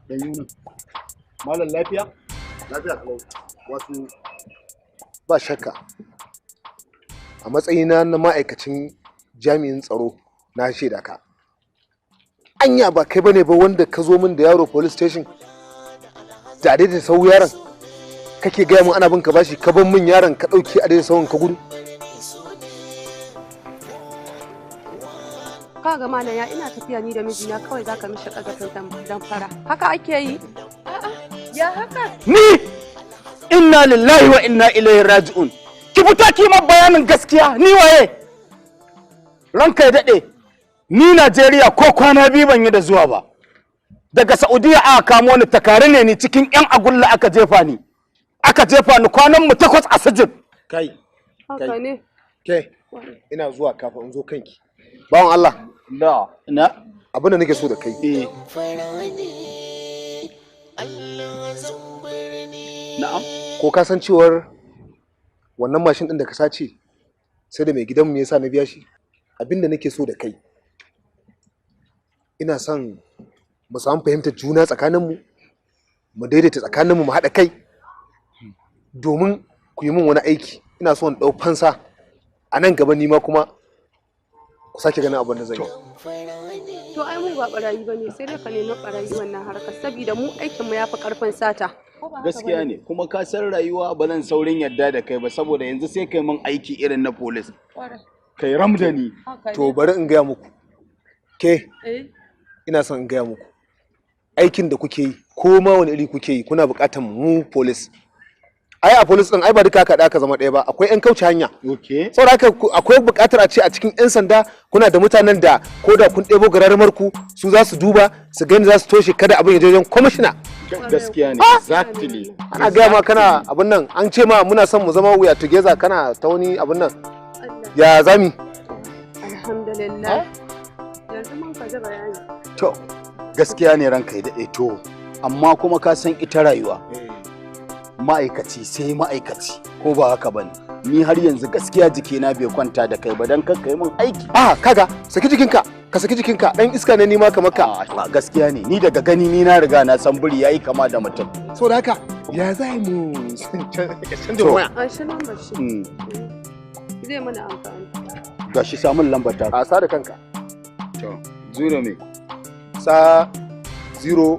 Dan Yuna. Malam lafiya? Lafiya kalau. Wato ba shakka. A matsayina na ma'aikacin jami'in tsaro na shaida ka. Anya ba kai bane ba wanda ka zo min da yaro police station? Da da sau yaron kake gaya min ana bin ka bashi ka ban min yaron ka dauki a daidai sauran ka gudu? Ka ga malam ya ina tafiya ni da mijina kawai zaka mishi kagatan dan fara. Haka ake yi? A'a, ya haka? Ni inna lillahi wa inna ilaihi raji'un. Ki fita ki ma bayanin gaskiya ni waye? Ranka ya dade. Ni Najeriya ko kwana biyu ban yi da zuwa ba. Daga Saudiya aka kamo ni takare ne ni cikin yan agulla aka jefa ni. Aka jefa ni kwanan mu 8 a sajin. Kai. Haka ne. Ke ina zuwa kafin in zo kanki. Bawan Allah. Na. Abin da nake so da kai. Na'am. Ko ka san cewar wannan mashin din da ka sace sai da mai gidanmu ya sa na biya shi? Abin da nake so da kai. Ina son mu samu fahimtar juna tsakaninmu, mu daidaita tsakaninmu mu haɗa kai domin ku yi min wani aiki. Ina so in ɗau fansa a nan gaba nima kuma ku sake ganin abin da zan yi. To ai mu ba barayi bane sai dai ka nemi barayi wannan harkar saboda mu aikin mu yafi karfin sata. Gaskiya ne kuma ka san rayuwa ba zan saurin yadda da kai ba saboda yanzu sai kai min aiki irin na police. Kai ramdani. To bari in gaya muku. Ke ina son in gaya muku. Aikin da kuke yi ko ma wani iri kuke yi kuna buƙatar mu police. Ai a police din ai ba duka ka zama ɗaya ba, akwai ƴan kauce hanya. Okay. Saboda haka akwai buƙatar a ce a cikin ƴan sanda kuna da mutanen da ko da kun ɗebo gararmar ku su za su duba su gani za su toshe kada abin ya je wajen commissioner. Gaskiya ne. Exactly. Ana gaya ma kana abin nan an ce ma muna son mu zama wuya together kana ta wani abin nan. Ya zami? Alhamdulillah. Yanzu mun faɗi bayani. To gaskiya ne ranka ya daɗe to amma kuma ka san ita rayuwa. Ma'aikaci sai ma'aikaci ko ba haka bane ni har yanzu gaskiya jikina bai kwanta da kai ba dan kakkai min aiki kaga saki jikinka ka saki jikinka dan iska ne nima kamar ka gaskiya ne ni daga gani ni na riga na san buri yayi kama da mutum so da haka ya zai mu canja waya an shi lambar shi zai mana amfani gashi samun lambar ta a sa da kanka to zero me sa 0